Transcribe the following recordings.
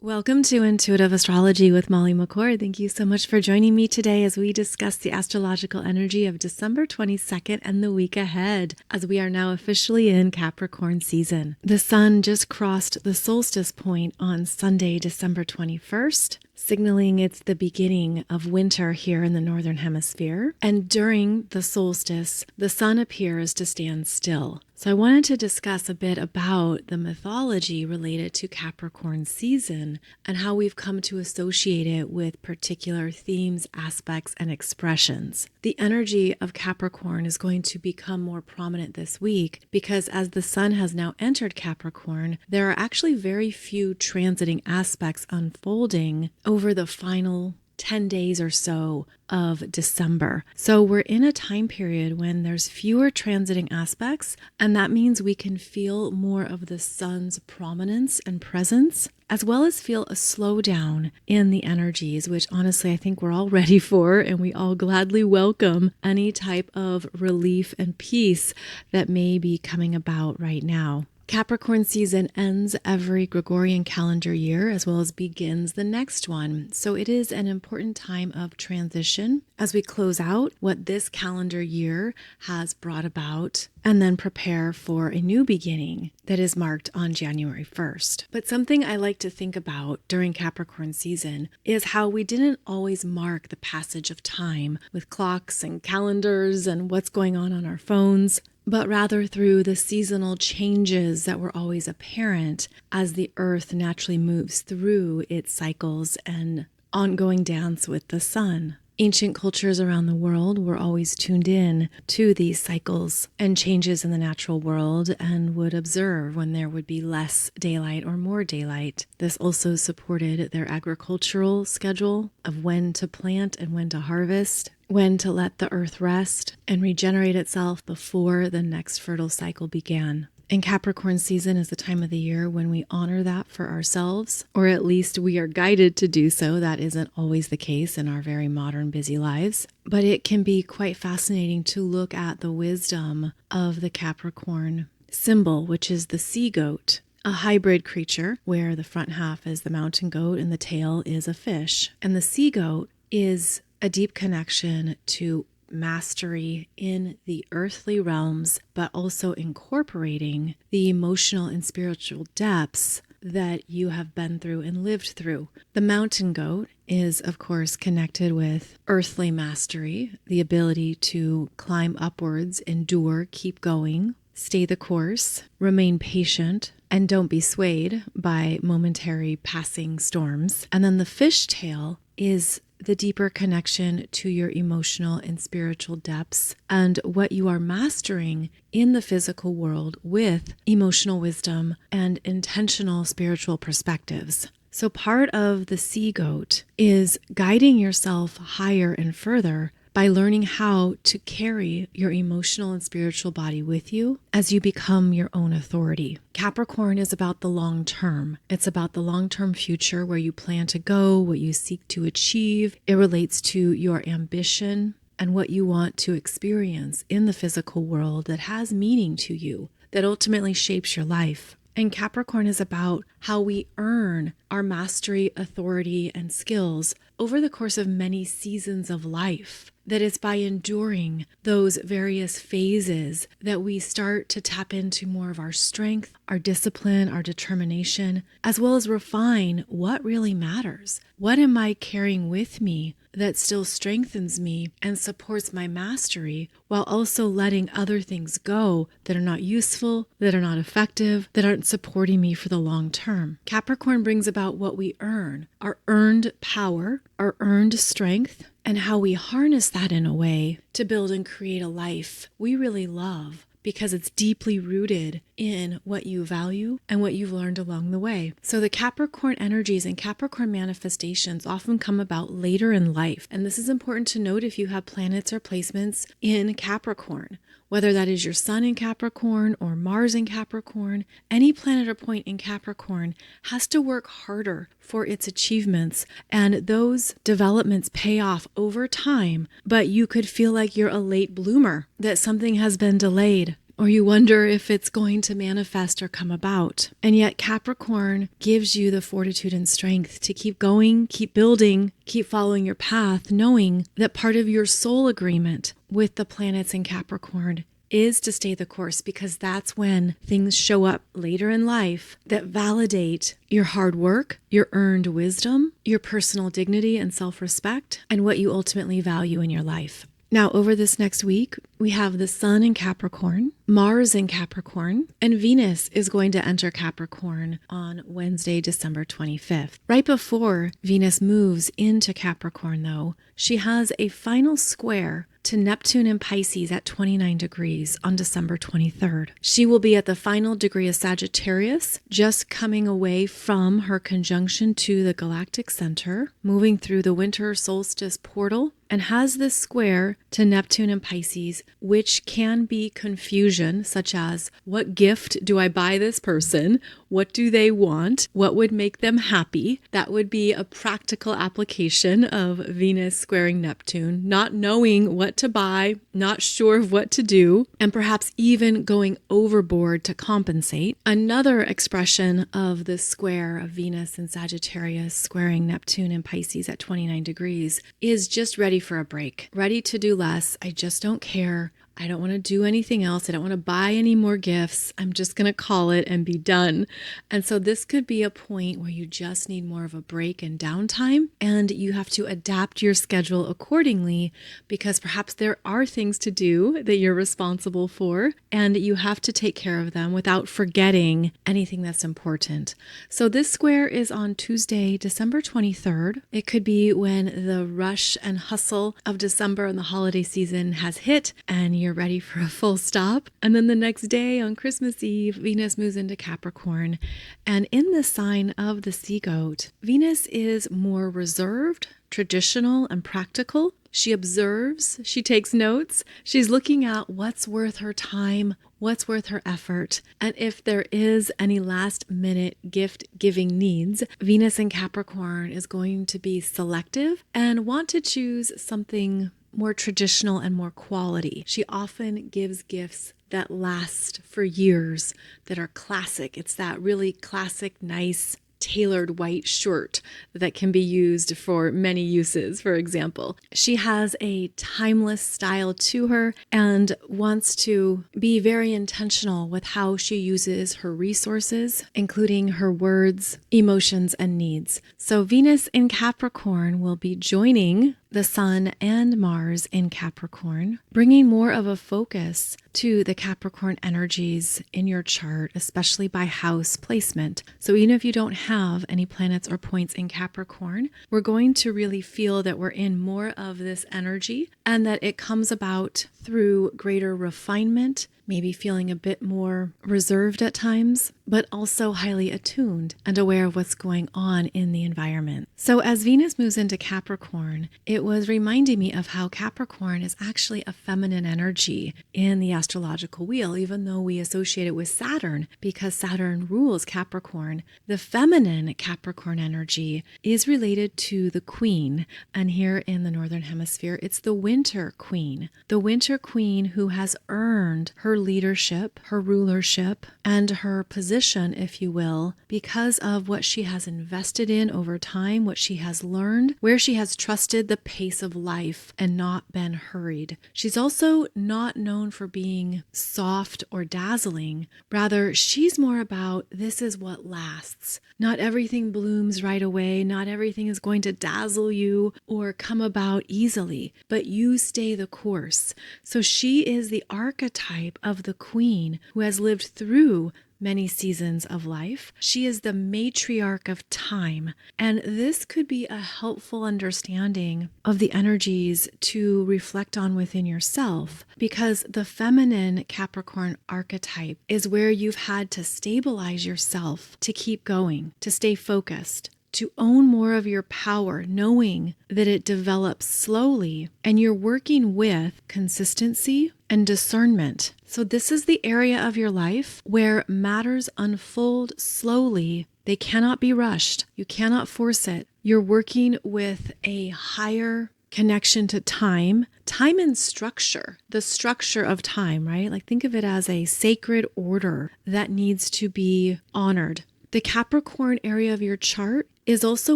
Welcome to Intuitive Astrology with Molly McCord. Thank you so much for joining me today as we discuss the astrological energy of December 22nd and the week ahead, as we are now officially in Capricorn season. The sun just crossed the solstice point on Sunday, December 21st, signaling it's the beginning of winter here in the Northern Hemisphere. And during the solstice, the sun appears to stand still. So I wanted to discuss a bit about the mythology related to Capricorn season and how we've come to associate it with particular themes, aspects, and expressions. The energy of Capricorn is going to become more prominent this week because as the sun has now entered Capricorn, there are actually very few transiting aspects unfolding over the final 10 days or so of December. So we're in a time period when there's fewer transiting aspects, and that means we can feel more of the sun's prominence and presence, as well as feel a slowdown in the energies, which honestly I think we're all ready for, and we all gladly welcome any type of relief and peace that may be coming about right now. Capricorn season ends every Gregorian calendar year as well as begins the next one. So it is an important time of transition as we close out what this calendar year has brought about and then prepare for a new beginning that is marked on January 1st. But something I like to think about during Capricorn season is how we didn't always mark the passage of time with clocks and calendars and what's going on our phones, but rather through the seasonal changes that were always apparent as the earth naturally moves through its cycles and ongoing dance with the sun. Ancient cultures around the world were always tuned in to these cycles and changes in the natural world and would observe when there would be less daylight or more daylight. This also supported their agricultural schedule of when to plant and when to harvest, when to let the earth rest and regenerate itself before the next fertile cycle began. And Capricorn season is the time of the year when we honor that for ourselves, or at least we are guided to do so. That isn't always the case in our very modern, busy lives. But it can be quite fascinating to look at the wisdom of the Capricorn symbol, which is the sea goat, a hybrid creature where the front half is the mountain goat and the tail is a fish. And the sea goat is a deep connection to mastery in the earthly realms, but also incorporating the emotional and spiritual depths that you have been through and lived through. The mountain goat is, of course, connected with earthly mastery, the ability to climb upwards, endure, keep going, stay the course, remain patient, and don't be swayed by momentary passing storms. And then the fishtail is the deeper connection to your emotional and spiritual depths and what you are mastering in the physical world with emotional wisdom and intentional spiritual perspectives. So part of the sea goat is guiding yourself higher and further by learning how to carry your emotional and spiritual body with you as you become your own authority. Capricorn is about the long term. It's about the long-term future where you plan to go, what you seek to achieve. It relates to your ambition and what you want to experience in the physical world that has meaning to you, that ultimately shapes your life. And Capricorn is about how we earn our mastery, authority, and skills over the course of many seasons of life. That it's by enduring those various phases that we start to tap into more of our strength, our discipline, our determination, as well as refine what really matters. What am I carrying with me that still strengthens me and supports my mastery while also letting other things go that are not useful, that are not effective, that aren't supporting me for the long term? Capricorn brings about what we earn, our earned power, our earned strength, and how we harness that in a way to build and create a life we really love because it's deeply rooted in what you value and what you've learned along the way. So the Capricorn energies and Capricorn manifestations often come about later in life. And this is important to note if you have planets or placements in Capricorn. Whether that is your sun in Capricorn or Mars in Capricorn, any planet or point in Capricorn has to work harder for its achievements, and those developments pay off over time, but you could feel like you're a late bloomer, that something has been delayed. or you wonder if it's going to manifest or come about. And yet Capricorn gives you the fortitude and strength to keep going, keep building, keep following your path, knowing that part of your soul agreement with the planets in Capricorn is to stay the course, because that's when things show up later in life that validate your hard work, your earned wisdom, your personal dignity and self-respect, and what you ultimately value in your life. Now, over this next week, we have the Sun in Capricorn, Mars in Capricorn, and Venus is going to enter Capricorn on Wednesday, December 25th. Right before Venus moves into Capricorn, though, she has a final square to Neptune in Pisces at 29 degrees on December 23rd. She will be at the final degree of Sagittarius, just coming away from her conjunction to the galactic center, moving through the winter solstice portal, and has this square to Neptune in Pisces, which can be confusion, such as, what gift do I buy this person? What do they want? What would make them happy? That would be a practical application of Venus squaring Neptune, not knowing what to buy, not sure of what to do, and perhaps even going overboard to compensate. Another expression of the square of Venus and Sagittarius squaring Neptune and Pisces at 29 degrees is just ready for a break, ready to do less. I just don't care. I don't want to do anything else. I don't want to buy any more gifts. I'm just going to call it and be done. And so this could be a point where you just need more of a break and downtime, and you have to adapt your schedule accordingly, because perhaps there are things to do that you're responsible for, and you have to take care of them without forgetting anything that's important. So this square is on Tuesday, December 23rd. It could be when the rush and hustle of December and the holiday season has hit, and you're ready for a full stop. And then the next day on Christmas Eve, Venus moves into Capricorn. And in the sign of the sea goat, Venus is more reserved, traditional, and practical. She observes, she takes notes, she's looking at what's worth her time, what's worth her effort. And if there is any last minute gift giving needs, Venus in Capricorn is going to be selective and want to choose something more traditional and more quality. She often gives gifts that last for years, that are classic. It's that really classic, nice, tailored white shirt that can be used for many uses, for example. She has a timeless style to her and wants to be very intentional with how she uses her resources, including her words, emotions, and needs. So Venus in Capricorn will be joining the Sun and Mars in Capricorn, bringing more of a focus to the Capricorn energies in your chart, especially by house placement. So even if you don't have any planets or points in Capricorn, we're going to really feel that we're in more of this energy, and that it comes about through greater refinement, maybe feeling a bit more reserved at times, but also highly attuned and aware of what's going on in the environment. So as Venus moves into Capricorn, it was reminding me of how Capricorn is actually a feminine energy in the astrological wheel, even though we associate it with Saturn, because Saturn rules Capricorn. The feminine Capricorn energy is related to the queen, and here in the Northern Hemisphere, it's the winter queen. The winter queen who has earned her leadership, her rulership, and her position, if you will, because of what she has invested in over time, what she has learned, where she has trusted the pace of life and not been hurried. She's also not known for being soft or dazzling. Rather, she's more about this is what lasts. Not everything blooms right away. Not everything is going to dazzle you or come about easily, but you stay the course. So she is the archetype of the queen who has lived through many seasons of life. She is the matriarch of time. And this could be a helpful understanding of the energies to reflect on within yourself, because the feminine Capricorn archetype is where you've had to stabilize yourself to keep going, to stay focused, to own more of your power, knowing that it develops slowly and you're working with consistency and discernment. So this is the area of your life where matters unfold slowly. They cannot be rushed. You cannot force it. You're working with a higher connection to time and structure, the structure of time, right? Like think of it as a sacred order that needs to be honored. The Capricorn area of your chart is also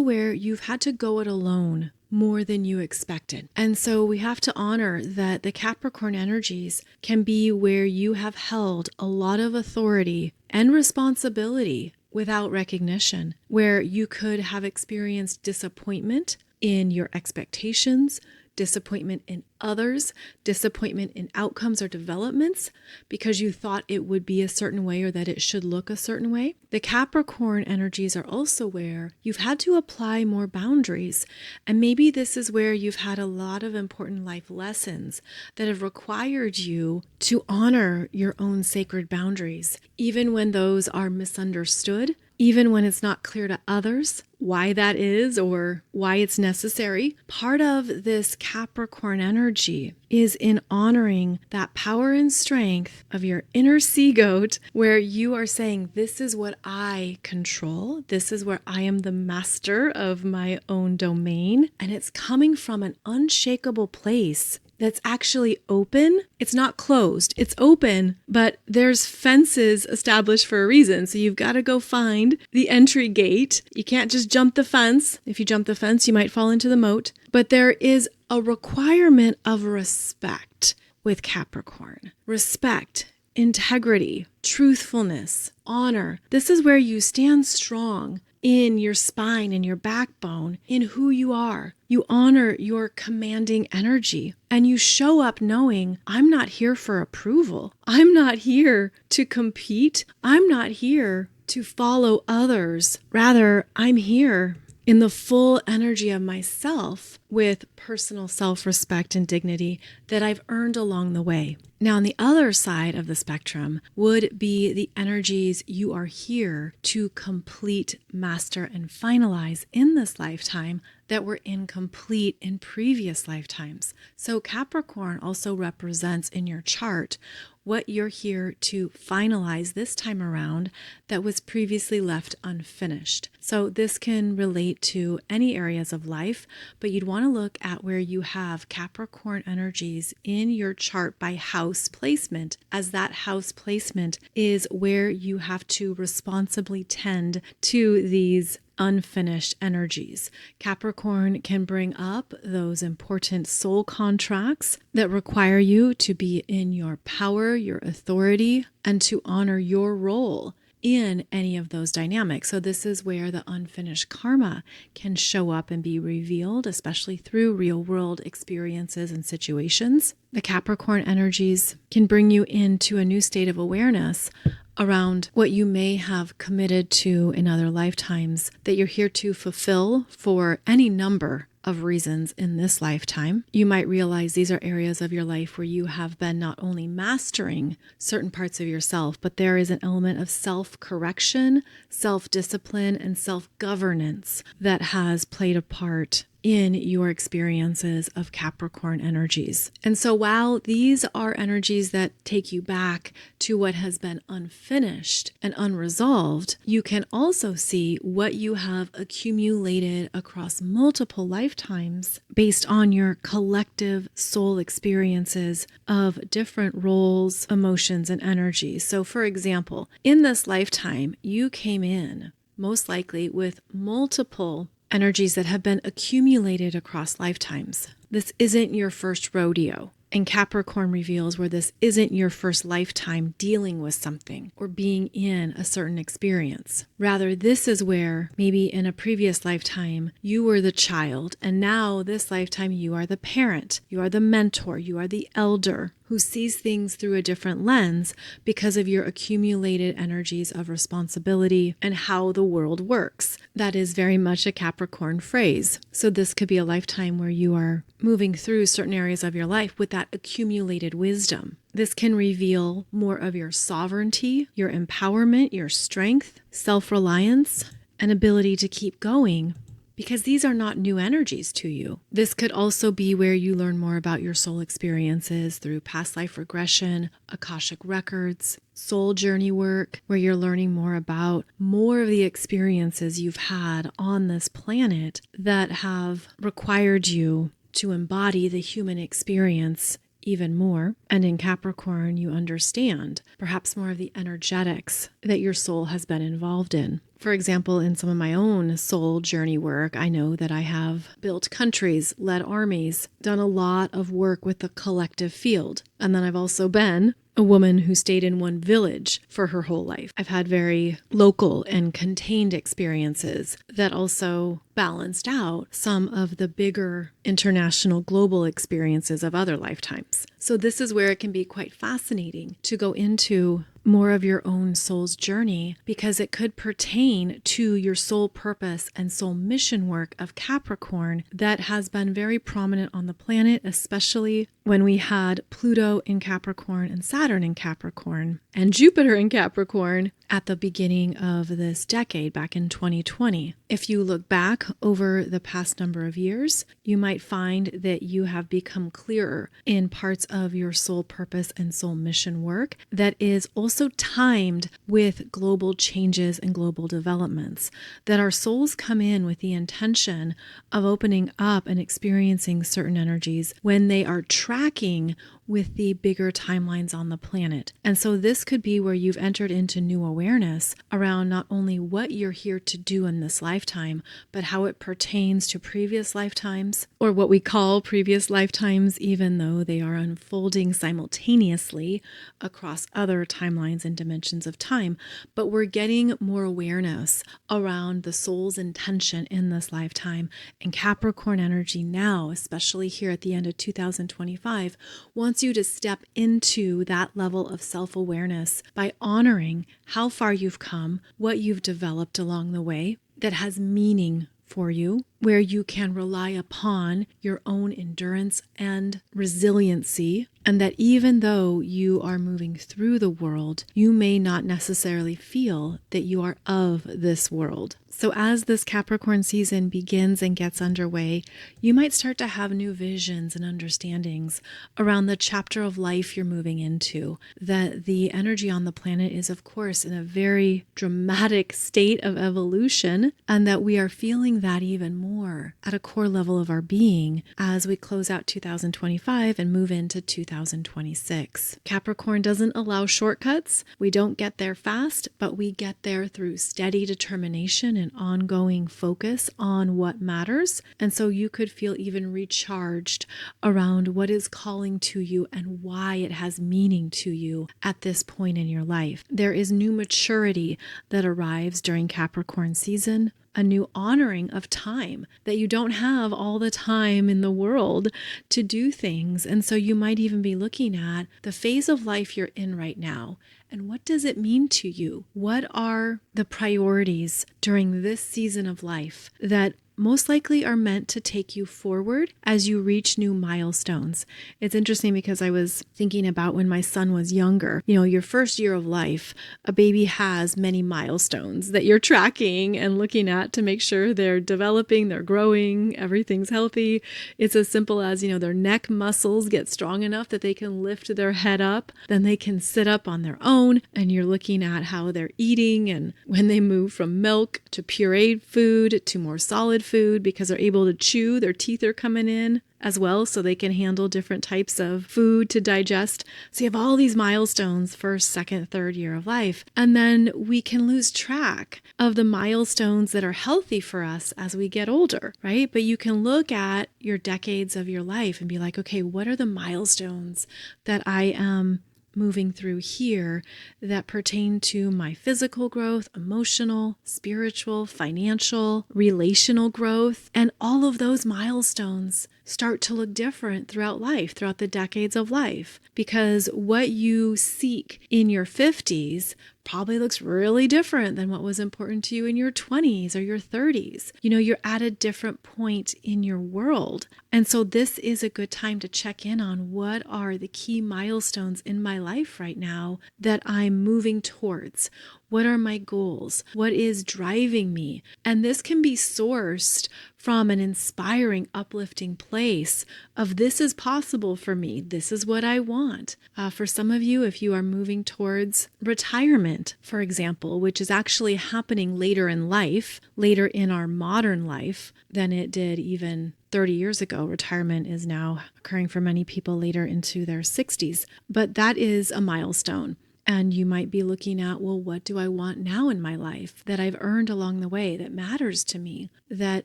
where you've had to go it alone more than you expected. And so we have to honor that the Capricorn energies can be where you have held a lot of authority and responsibility without recognition, where you could have experienced disappointment in your expectations, disappointment in others, disappointment in outcomes or developments because you thought it would be a certain way or that it should look a certain way. The Capricorn energies are also where you've had to apply more boundaries. And maybe this is where you've had a lot of important life lessons that have required you to honor your own sacred boundaries, even when those are misunderstood, even when it's not clear to others why that is or why it's necessary. Part of this Capricorn energy is in honoring that power and strength of your inner sea goat, where you are saying, this is what I control. This is where I am the master of my own domain. And it's coming from an unshakable place that's actually open. It's not closed. It's open, but there's fences established for a reason. So you've got to go find the entry gate. You can't just jump the fence. If you jump the fence, you might fall into the moat. But there is a requirement of respect with Capricorn. Respect, integrity, truthfulness, honor. This is where you stand strong in your spine, in your backbone, in who you are. You honor your commanding energy and you show up knowing, I'm not here for approval. I'm not here to compete. I'm not here to follow others. Rather, I'm here in the full energy of myself with personal self-respect and dignity that I've earned along the way. Now, on the other side of the spectrum would be the energies you are here to complete, master, and finalize in this lifetime that were incomplete in previous lifetimes. So Capricorn also represents in your chart what you're here to finalize this time around that was previously left unfinished. So this can relate to any areas of life, but you'd want to look at where you have Capricorn energies in your chart by house placement, as that house placement is where you have to responsibly tend to these unfinished energies. Capricorn can bring up those important soul contracts that require you to be in your power, your authority, and to honor your role in any of those dynamics. So this is where the unfinished karma can show up and be revealed, especially through real world experiences and situations. The Capricorn energies can bring you into a new state of awareness around what you may have committed to in other lifetimes that you're here to fulfill for any number of reasons in this lifetime. You might realize these are areas of your life where you have been not only mastering certain parts of yourself, but there is an element of self-correction, self-discipline, and self-governance that has played a part in your experiences of Capricorn energies. And so while these are energies that take you back to what has been unfinished and unresolved, you can also see what you have accumulated across multiple lifetimes based on your collective soul experiences of different roles, emotions, and energies. So for example, in this lifetime, you came in most likely with multiple energies that have been accumulated across lifetimes. This isn't your first rodeo. And Capricorn reveals where this isn't your first lifetime dealing with something or being in a certain experience. Rather, this is where maybe in a previous lifetime you were the child, and now this lifetime you are the parent, you are the mentor, you are the elder who sees things through a different lens because of your accumulated energies of responsibility and how the world works. That is very much a Capricorn phrase. So this could be a lifetime where you are moving through certain areas of your life with that accumulated wisdom. This can reveal more of your sovereignty, your empowerment, your strength, self-reliance, and ability to keep going, because these are not new energies to you. This could also be where you learn more about your soul experiences through past life regression, Akashic records, soul journey work, where you're learning more about more of the experiences you've had on this planet that have required you to embody the human experience even more. And in Capricorn, you understand perhaps more of the energetics that your soul has been involved in. For example, in some of my own soul journey work, I know that I have built countries, led armies, done a lot of work with the collective field. And then I've also been a woman who stayed in one village for her whole life. I've had very local and contained experiences that also balanced out some of the bigger international global experiences of other lifetimes. So this is where it can be quite fascinating to go into more of your own soul's journey, because it could pertain to your soul purpose and soul mission work of Capricorn that has been very prominent on the planet, especially when we had Pluto in Capricorn and Saturn in Capricorn and Jupiter in Capricorn at the beginning of this decade, back in 2020. If you look back over the past number of years, you might find that you have become clearer in parts of your soul purpose and soul mission work that is also timed with global changes and global developments, that our souls come in with the intention of opening up and experiencing certain energies when they are tracking with the bigger timelines on the planet. And so this could be where you've entered into new awareness around not only what you're here to do in this lifetime, but how it pertains to previous lifetimes, or what we call previous lifetimes, even though they are unfolding simultaneously across other timelines and dimensions of time. But we're getting more awareness around the soul's intention in this lifetime. And Capricorn energy now, especially here at the end of 2025, wants you to step into that level of self-awareness by honoring how far you've come, what you've developed along the way that has meaning for you, where you can rely upon your own endurance and resiliency, and that even though you are moving through the world, you may not necessarily feel that you are of this world. So as this Capricorn season begins and gets underway, you might start to have new visions and understandings around the chapter of life you're moving into, that the energy on the planet is, of course, in a very dramatic state of evolution, and that we are feeling that even more at a core level of our being as we close out 2025 and move into 2026. Capricorn doesn't allow shortcuts. We don't get there fast, but we get there through steady determination and ongoing focus on what matters. And so you could feel even recharged around what is calling to you and why it has meaning to you at this point in your life. There is new maturity that arrives during Capricorn season, a new honoring of time, that you don't have all the time in the world to do things. And so you might even be looking at the phase of life you're in right now. And what does it mean to you? What are the priorities during this season of life that most likely are meant to take you forward as you reach new milestones? It's interesting because I was thinking about when my son was younger. You know, your first year of life, a baby has many milestones that you're tracking and looking at to make sure they're developing, they're growing, everything's healthy. It's as simple as, their neck muscles get strong enough that they can lift their head up, then they can sit up on their own, and you're looking at how they're eating and when they move from milk to pureed food to more solid food because they're able to chew, their teeth are coming in as well, so they can handle different types of food to digest. So you have all these milestones, first, second, third year of life. And then we can lose track of the milestones that are healthy for us as we get older, right? But you can look at your decades of your life and be like, okay, what are the milestones that I am moving through here that pertain to my physical growth, emotional, spiritual, financial, relational growth? And all of those milestones start to look different throughout life, throughout the decades of life, because what you seek in your 50s probably looks really different than what was important to you in your 20s or your 30s. You're at a different point in your world. And so this is a good time to check in on what are the key milestones in my life right now that I'm moving towards. What are my goals? What is driving me? And this can be sourced from an inspiring, uplifting place of this is possible for me. This is what I want. For some of you, if you are moving towards retirement, for example, which is actually happening later in life, later in our modern life than it did even 30 years ago. Retirement is now occurring for many people later into their 60s, but that is a milestone. And you might be looking at, well, what do I want now in my life that I've earned along the way that matters to me, that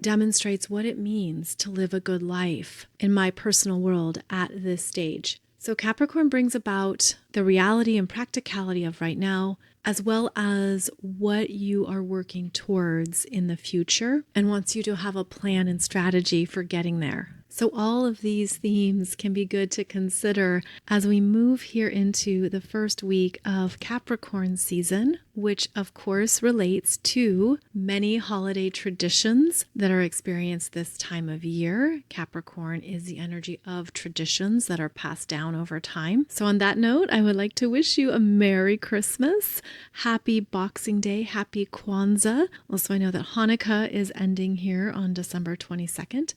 demonstrates what it means to live a good life in my personal world at this stage. So Capricorn brings about the reality and practicality of right now, as well as what you are working towards in the future, and wants you to have a plan and strategy for getting there. So all of these themes can be good to consider as we move here into the first week of Capricorn season, which of course relates to many holiday traditions that are experienced this time of year. Capricorn is the energy of traditions that are passed down over time. So on that note, I would like to wish you a Merry Christmas, Happy Boxing Day, Happy Kwanzaa. Also, I know that Hanukkah is ending here on December 22nd,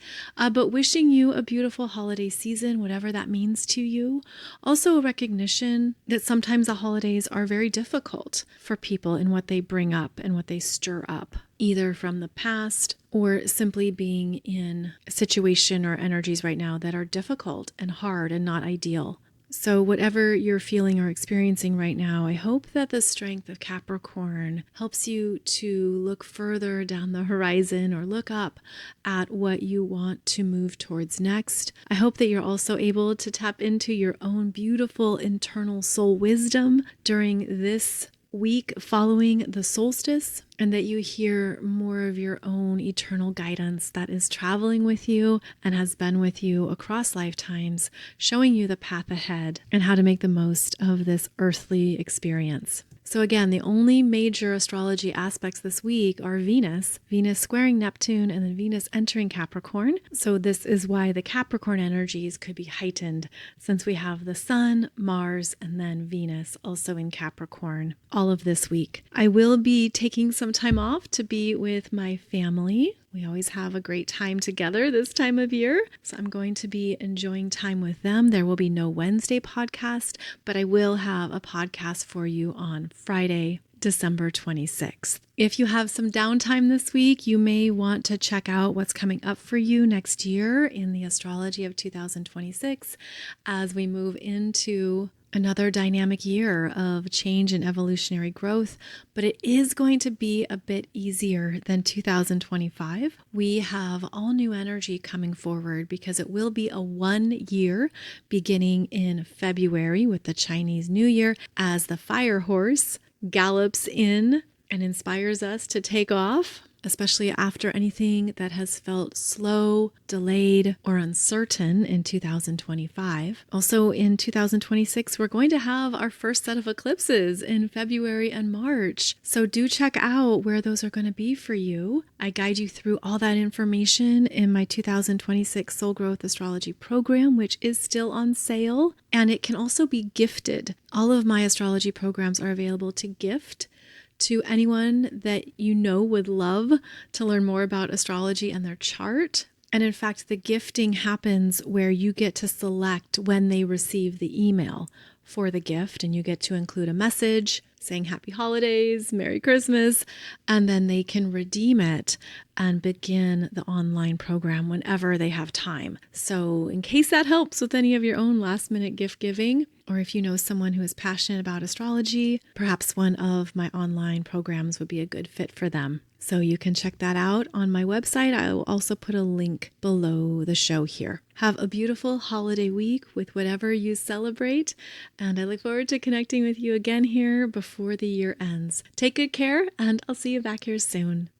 but wishing you a beautiful holiday season, whatever that means to you. Also a recognition that sometimes the holidays are very difficult for people in what they bring up and what they stir up, either from the past or simply being in a situation or energies right now that are difficult and hard and not ideal. So whatever you're feeling or experiencing right now, I hope that the strength of Capricorn helps you to look further down the horizon or look up at what you want to move towards next. I hope that you're also able to tap into your own beautiful internal soul wisdom during this week following the solstice, and that you hear more of your own eternal guidance that is traveling with you and has been with you across lifetimes, showing you the path ahead and how to make the most of this earthly experience. So again, the only major astrology aspects this week are Venus squaring Neptune, and then Venus entering Capricorn. So this is why the Capricorn energies could be heightened, since we have the Sun, Mars, and then Venus also in Capricorn all of this week. I will be taking some time off to be with my family. We always have a great time together this time of year, so I'm going to be enjoying time with them. There will be no Wednesday podcast, but I will have a podcast for you on Friday, December 26th. If you have some downtime this week, you may want to check out what's coming up for you next year in the astrology of 2026 as we move into another dynamic year of change and evolutionary growth, but it is going to be a bit easier than 2025. We have all new energy coming forward because it will be a 1 year beginning in February with the Chinese New Year as the fire horse gallops in and inspires us to take off, especially after anything that has felt slow, delayed, or uncertain in 2025. Also in 2026, we're going to have our first set of eclipses in February and March. So do check out where those are going to be for you. I guide you through all that information in my 2026 Soul Growth Astrology program, which is still on sale, and it can also be gifted. All of my astrology programs are available to gift to anyone that you know would love to learn more about astrology and their chart. And in fact, the gifting happens where you get to select when they receive the email for the gift, and you get to include a message saying happy holidays, Merry Christmas, and then they can redeem it and begin the online program whenever they have time. So in case that helps with any of your own last minute gift giving, or if you know someone who is passionate about astrology, perhaps one of my online programs would be a good fit for them. So you can check that out on my website. I will also put a link below the show here. Have a beautiful holiday week with whatever you celebrate, and I look forward to connecting with you again here before the year ends. Take good care, and I'll see you back here soon.